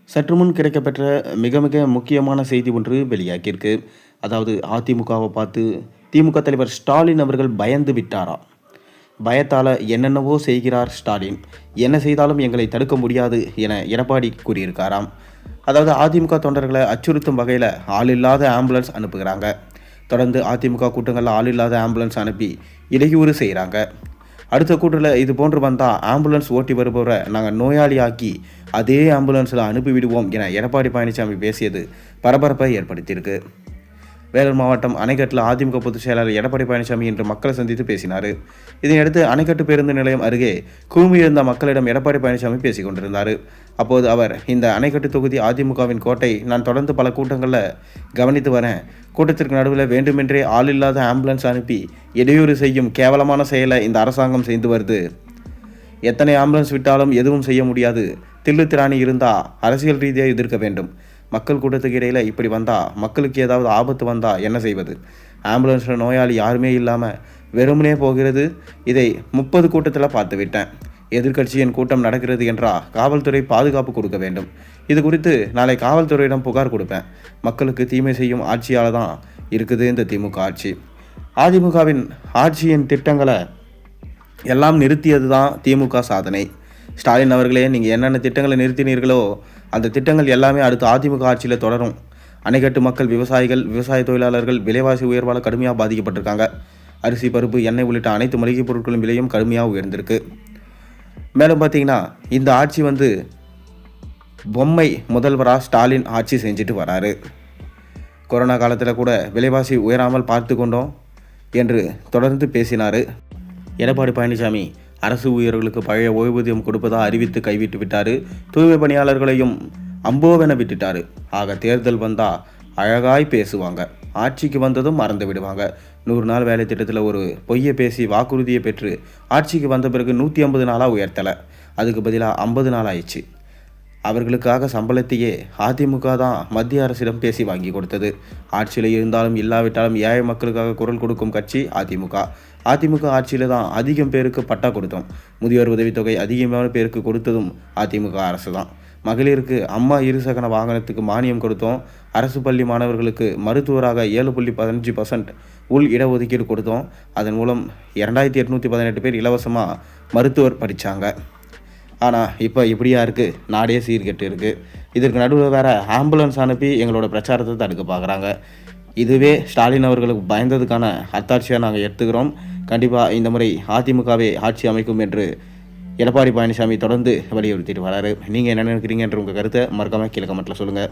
சற்று முன் கிடைக்கப்பெற்ற மிக மிக முக்கியமான செய்தி ஒன்று வெளியாகியிருக்கு. அதாவது அதிமுகவை பார்த்து திமுக தலைவர் ஸ்டாலின் அவர்கள் பயந்து விட்டாராம். பயத்தால் என்னென்னவோ செய்கிறார் ஸ்டாலின். என்ன செய்தாலும் எங்களை தடுக்க முடியாது என எடப்பாடி கூறியிருக்காராம். அதாவது அதிமுக தொண்டர்களை அச்சுறுத்தும் வகையில் ஆள் இல்லாத ஆம்புலன்ஸ் அனுப்புகிறாங்க. தொடர்ந்து அதிமுக கூட்டங்களில் ஆள் இல்லாத ஆம்புலன்ஸ் அனுப்பி இடையூறு செய்கிறாங்க. அடுத்த கூட்டத்தில் இது போன்று வந்தால் ஆம்புலன்ஸ் ஓட்டி வருபவரை நாங்கள் நோயாளி ஆக்கி அதே ஆம்புலன்ஸில் அனுப்பிவிடுவோம் என எடப்பாடி பழனிசாமி பேசியது பரபரப்பை ஏற்படுத்தியிருக்கு. வேலூர் மாவட்டம் அணைக்கட்டில் அதிமுக பொதுச் செயலாளர் எடப்பாடி பழனிசாமி இன்று மக்களை சந்தித்து பேசினார். இதனையடுத்து அணைக்கட்டு பேருந்து நிலையம் அருகே குழுமியிருந்த மக்களிடம் எடப்பாடி பழனிசாமி பேசிக் கொண்டிருந்தார். அப்போது அவர், இந்த அணைக்கட்டு தொகுதி அதிமுகவின் கோட்டை. நான் தொடர்ந்து பல கூட்டங்களில் கவனித்து வரேன். கூட்டத்திற்கு நடுவில் வேண்டுமென்றே ஆள் இல்லாத ஆம்புலன்ஸ் அனுப்பி இடையூறு செய்யும் கேவலமான செயலை இந்த அரசாங்கம் செய்து வருது. எத்தனை ஆம்புலன்ஸ் விட்டாலும் எதுவும் செய்ய முடியாது. தில்லுத்திராணி இருந்தால் அரசியல் ரீதியாக எதிர்க்க வேண்டும். மக்கள் கூட்டத்துக்கு இடையில் இப்படி வந்தால், மக்களுக்கு ஏதாவது ஆபத்து வந்தால் என்ன செய்வது? ஆம்புலன்ஸில் நோயாளி யாருமே இல்லாமல் வெறுமனே போகிறது. இதை 30 கூட்டத்தில் பார்த்து விட்டேன். எதிர்க்கட்சியின் கூட்டம் நடக்கிறது என்றால் காவல்துறை பாதுகாப்பு கொடுக்க வேண்டும். இது குறித்து நாளை காவல்துறையிடம் புகார் கொடுப்பேன். மக்களுக்கு தீமை செய்யும் ஆட்சியால் தான் இருக்குது இந்த திமுக ஆட்சி. அதிமுகவின் ஆட்சியின் திட்டங்களை எல்லாம் நிறுத்தியது தான் திமுக சாதனை. ஸ்டாலின் அவர்களே, நீங்கள் என்னென்ன திட்டங்களை நிறுத்தினீர்களோ அந்த திட்டங்கள் எல்லாமே அடுத்த அதிமுக ஆட்சியில் தொடரும். அணைக்கட்டு மக்கள், விவசாயிகள், விவசாய தொழிலாளர்கள் விலைவாசி உயர்வால் கடுமையாக பாதிக்கப்பட்டிருக்காங்க. அரிசி, பருப்பு, எண்ணெய் உள்ளிட்ட அனைத்து மளிகை பொருட்களின் விலையும் கடுமையாக உயர்ந்திருக்கு. மேலும் பார்த்தீங்கன்னா, இந்த ஆட்சி பொம்மை முதல்வராக ஸ்டாலின் ஆட்சி செஞ்சுட்டு வராரு. கொரோனா காலத்தில் கூட விலைவாசி உயராமல் பார்த்து கொண்டோம் என்று தொடர்ந்து பேசினார். எடப்பாடி பழனிசாமி அரசு ஊழியர்களுக்கு பழைய ஓய்வூதியம் கொடுப்பதாக அறிவித்து கைவிட்டு விட்டார். தூய்மை பணியாளர்களையும் அம்போவென விட்டுட்டார். ஆக தேர்தல் வந்தால் அழகாய் பேசுவாங்க, ஆட்சிக்கு வந்ததும் மறந்து விடுவாங்க. 100 நாள் வேலை திட்டத்தில் ஒரு பொய்யை பேசி வாக்குறுதியை பெற்று ஆட்சிக்கு வந்த பிறகு 150 நாளாக உயர்த்தலை. அதுக்கு பதிலாக 50 நாள் ஆயிடுச்சு. அவர்களுக்காக சம்பளத்தையே அதிமுக தான் மத்திய அரசிடம் பேசி வாங்கி கொடுத்தது. ஆட்சியில் இருந்தாலும் இல்லாவிட்டாலும் ஏழை மக்களுக்காக குரல் கொடுக்கும் கட்சி அதிமுக. அதிமுக ஆட்சியில் தான் அதிகம் பேருக்கு பட்டா கொடுத்தோம். முதியோர் உதவித்தொகை அதிகமான பேருக்கு கொடுத்ததும் அதிமுக அரசு தான். மகளிருக்கு அம்மா இருசக்கர வாகனத்துக்கு மானியம் கொடுத்தோம். அரசு பள்ளி மாணவர்களுக்கு மருத்துவராக 7.15% உள் இடஒதுக்கீடு கொடுத்தோம். அதன் மூலம் 2818 பேர் இலவசமாக மருத்துவர் படித்தாங்க. ஆனால் இப்போ இப்படியா இருக்குது? நாடே சீர்கெட்டு இருக்குது. இதற்கு நடுவில் வேறு ஆம்புலன்ஸ் அனுப்பி எங்களோட பிரச்சாரத்தை தடுக்க பார்க்குறாங்க. இதுவே ஸ்டாலின் அவர்களுக்கு பயந்ததுக்கான அத்தாட்சியாக நாங்கள் எடுத்துக்கிறோம். கண்டிப்பாக இந்த முறை அதிமுகவே ஆட்சி அமைக்கும் என்று எடப்பாடி பழனிசாமி தொடர்ந்து வலியுறுத்திட்டு வராரு. நீங்கள் என்ன நினைக்கிறீங்க என்ற உங்கள் கருத்தை மறக்காமல் கீழே கமெண்ட்டில் சொல்லுங்கள்.